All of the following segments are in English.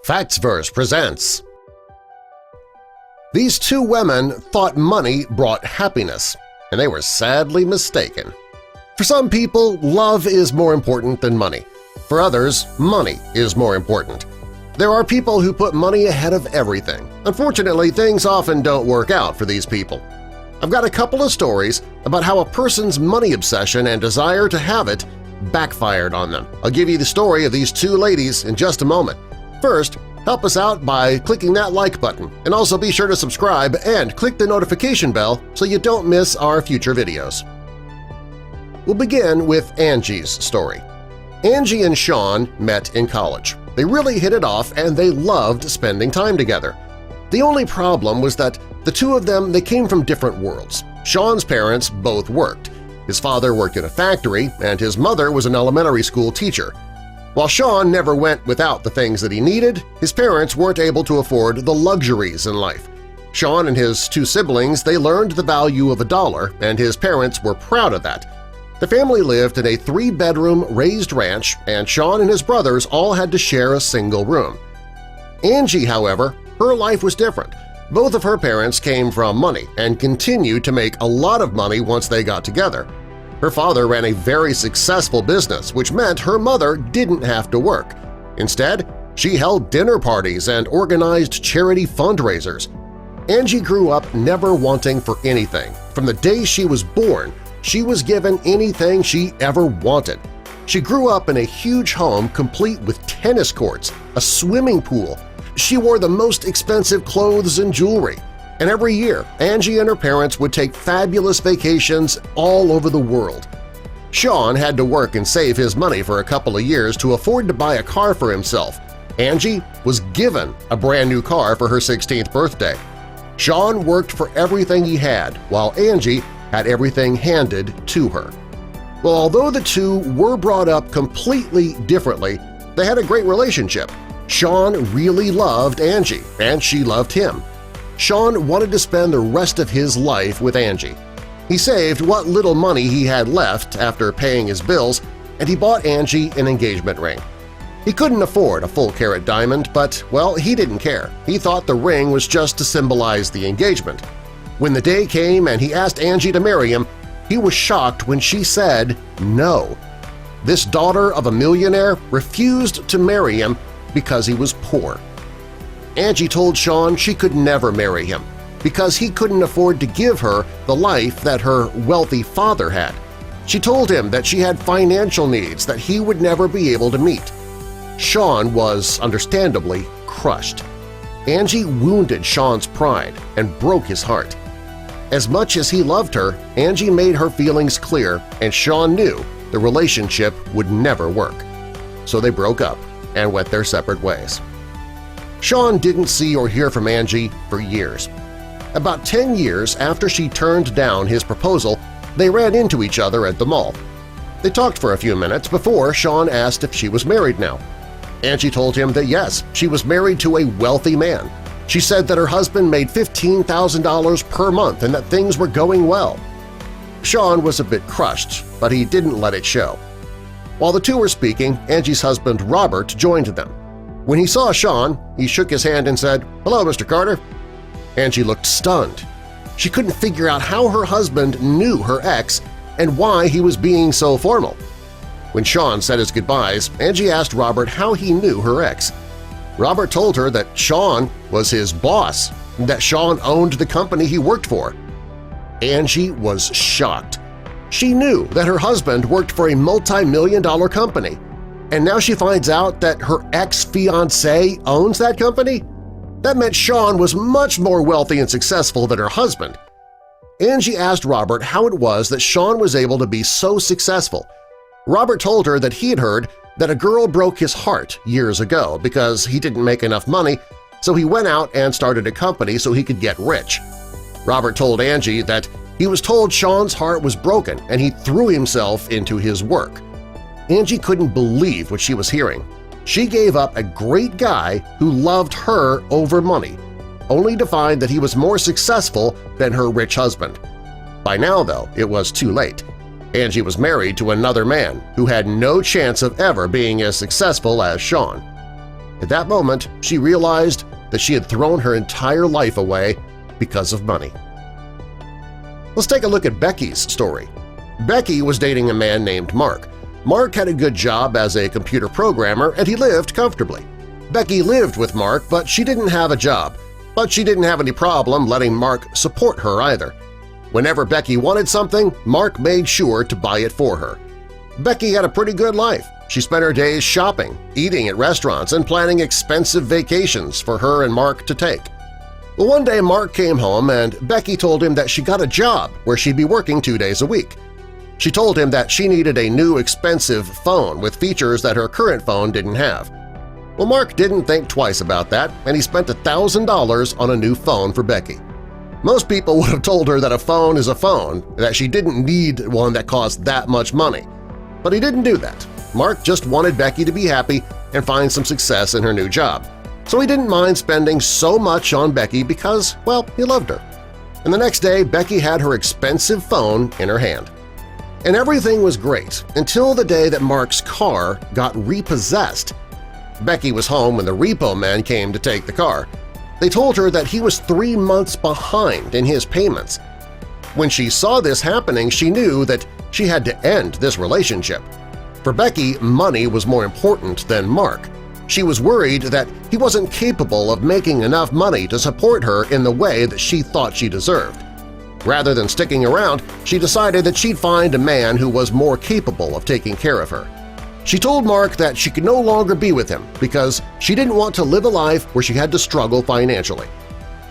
Factsverse presents. These two women thought money brought happiness, and they were sadly mistaken. For some people, love is more important than money. For others, money is more important. There are people who put money ahead of everything. Unfortunately, things often don't work out for these people. I've got a couple of stories about how a person's money obsession and desire to have it backfired on them. I'll give you the story of these two ladies in just a moment. First, help us out by clicking that like button, and also be sure to subscribe and click the notification bell so you don't miss our future videos. We'll begin with Angie's story. Angie and Shawn met in college. They really hit it off and they loved spending time together. The only problem was that the two of them they came from different worlds. Shawn's parents both worked. His father worked in a factory and his mother was an elementary school teacher. While Shawn never went without the things that he needed, his parents weren't able to afford the luxuries in life. Shawn and his two siblings they learned the value of $1, and his parents were proud of that. The family lived in a 3-bedroom raised ranch, and Shawn and his brothers all had to share a single room. Angie, however, her life was different. Both of her parents came from money and continued to make a lot of money once they got together. Her father ran a very successful business, which meant her mother didn't have to work. Instead, she held dinner parties and organized charity fundraisers. Angie grew up never wanting for anything. From the day she was born, she was given anything she ever wanted. She grew up in a huge home complete with tennis courts, a swimming pool. She wore the most expensive clothes and jewelry. And every year, Angie and her parents would take fabulous vacations all over the world. Shawn had to work and save his money for a couple of years to afford to buy a car for himself. Angie was given a brand new car for her 16th birthday. Shawn worked for everything he had, while Angie had everything handed to her. Well, although the two were brought up completely differently, they had a great relationship. Shawn really loved Angie, and she loved him. Shawn wanted to spend the rest of his life with Angie. He saved what little money he had left after paying his bills, and he bought Angie an engagement ring. He couldn't afford a full-carat diamond, but, well, he didn't care. He thought the ring was just to symbolize the engagement. When the day came and he asked Angie to marry him, he was shocked when she said no. This daughter of a millionaire refused to marry him because he was poor. Angie told Shawn she could never marry him because he couldn't afford to give her the life that her wealthy father had. She told him that she had financial needs that he would never be able to meet. Shawn was understandably crushed. Angie wounded Shawn's pride and broke his heart. As much as he loved her, Angie made her feelings clear, and Shawn knew the relationship would never work. So they broke up and went their separate ways. Shawn didn't see or hear from Angie for years. About 10 years after she turned down his proposal, they ran into each other at the mall. They talked for a few minutes before Shawn asked if she was married now. Angie told him that yes, she was married to a wealthy man. She said that her husband made $15,000 per month and that things were going well. Shawn was a bit crushed, but he didn't let it show. While the two were speaking, Angie's husband Robert joined them. When he saw Shawn, he shook his hand and said, "Hello, Mr. Carter." Angie looked stunned. She couldn't figure out how her husband knew her ex and why he was being so formal. When Shawn said his goodbyes, Angie asked Robert how he knew her ex. Robert told her that Shawn was his boss and that Shawn owned the company he worked for. Angie was shocked. She knew that her husband worked for a multi-million-dollar company, and now she finds out that her ex-fiancé owns that company? That meant Shawn was much more wealthy and successful than her husband. Angie asked Robert how it was that Shawn was able to be so successful. Robert told her that he had heard that a girl broke his heart years ago because he didn't make enough money, so he went out and started a company so he could get rich. Robert told Angie that he was told Shawn's heart was broken and he threw himself into his work. Angie couldn't believe what she was hearing. She gave up a great guy who loved her over money, only to find that he was more successful than her rich husband. By now, though, it was too late. Angie was married to another man who had no chance of ever being as successful as Shawn. At that moment, she realized that she had thrown her entire life away because of money. Let's take a look at Becky's story. Becky was dating a man named Mark. Mark had a good job as a computer programmer and he lived comfortably. Becky lived with Mark, but she didn't have a job. But she didn't have any problem letting Mark support her either. Whenever Becky wanted something, Mark made sure to buy it for her. Becky had a pretty good life. She spent her days shopping, eating at restaurants, and planning expensive vacations for her and Mark to take. Well, one day Mark came home and Becky told him that she got a job where she'd be working 2 days a week. She told him that she needed a new expensive phone with features that her current phone didn't have. Well, Mark didn't think twice about that, and he spent $1,000 on a new phone for Becky. Most people would have told her that a phone is a phone, that she didn't need one that cost that much money. But he didn't do that. Mark just wanted Becky to be happy and find some success in her new job. So he didn't mind spending so much on Becky because, well, he loved her. And the next day, Becky had her expensive phone in her hand. And everything was great until the day that Mark's car got repossessed. Becky was home when the repo man came to take the car. They told her that he was 3 months behind in his payments. When she saw this happening, she knew that she had to end this relationship. For Becky, money was more important than Mark. She was worried that he wasn't capable of making enough money to support her in the way that she thought she deserved. Rather than sticking around, she decided that she'd find a man who was more capable of taking care of her. She told Mark that she could no longer be with him because she didn't want to live a life where she had to struggle financially.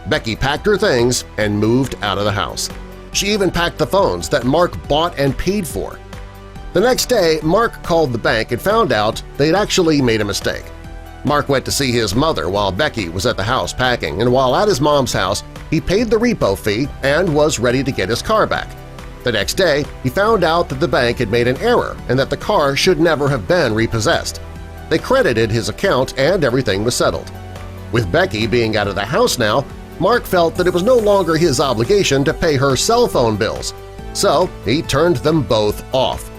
Becky packed her things and moved out of the house. She even packed the phones that Mark bought and paid for. The next day, Mark called the bank and found out they'd actually made a mistake. Mark went to see his mother while Becky was at the house packing, and while at his mom's house, he paid the repo fee and was ready to get his car back. The next day, he found out that the bank had made an error and that the car should never have been repossessed. They credited his account and everything was settled. With Becky being out of the house now, Mark felt that it was no longer his obligation to pay her cell phone bills, so he turned them both off.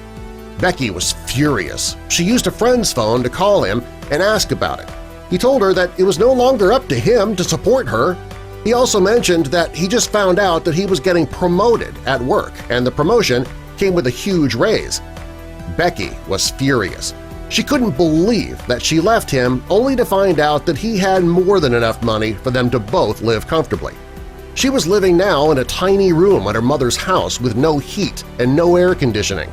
Becky was furious. She used a friend's phone to call him and ask about it. He told her that it was no longer up to him to support her. He also mentioned that he just found out that he was getting promoted at work, and the promotion came with a huge raise. Becky was furious. She couldn't believe that she left him only to find out that he had more than enough money for them to both live comfortably. She was living now in a tiny room at her mother's house with no heat and no air conditioning.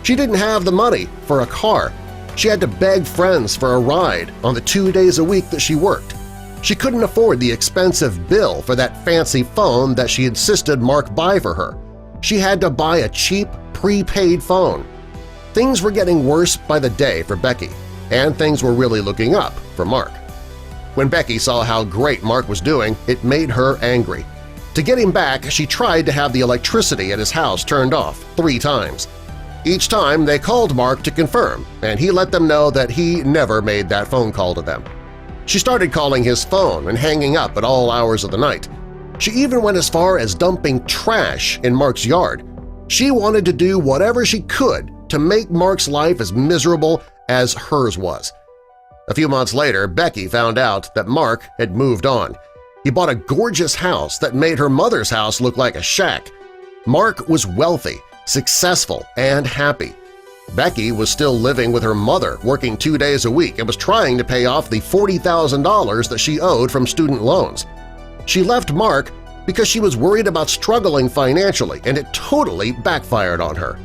She didn't have the money for a car. She had to beg friends for a ride on the 2 days a week that she worked. She couldn't afford the expensive bill for that fancy phone that she insisted Mark buy for her. She had to buy a cheap, prepaid phone. Things were getting worse by the day for Becky, and things were really looking up for Mark. When Becky saw how great Mark was doing, it made her angry. To get him back, she tried to have the electricity at his house turned off 3 times. Each time they called Mark to confirm, and he let them know that he never made that phone call to them. She started calling his phone and hanging up at all hours of the night. She even went as far as dumping trash in Mark's yard. She wanted to do whatever she could to make Mark's life as miserable as hers was. A few months later, Becky found out that Mark had moved on. He bought a gorgeous house that made her mother's house look like a shack. Mark was wealthy, successful, and happy. Becky was still living with her mother, working 2 days a week, and was trying to pay off the $40,000 that she owed from student loans. She left Mark because she was worried about struggling financially, and it totally backfired on her.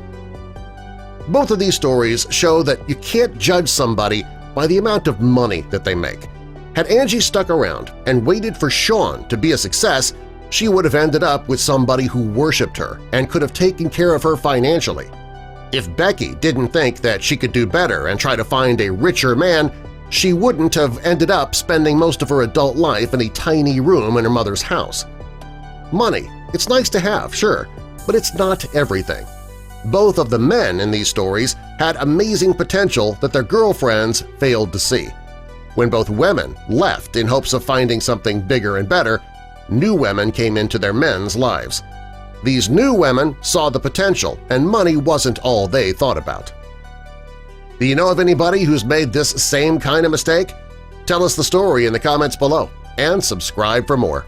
Both of these stories show that you can't judge somebody by the amount of money that they make. Had Angie stuck around and waited for Shawn to be a success, she would have ended up with somebody who worshipped her and could have taken care of her financially. If Becky didn't think that she could do better and try to find a richer man, she wouldn't have ended up spending most of her adult life in a tiny room in her mother's house. Money, it's nice to have, sure, but it's not everything. Both of the men in these stories had amazing potential that their girlfriends failed to see. When both women left in hopes of finding something bigger and better, new women came into their men's lives. These new women saw the potential, and money wasn't all they thought about. Do you know of anybody who's made this same kind of mistake? Tell us the story in the comments below and subscribe for more.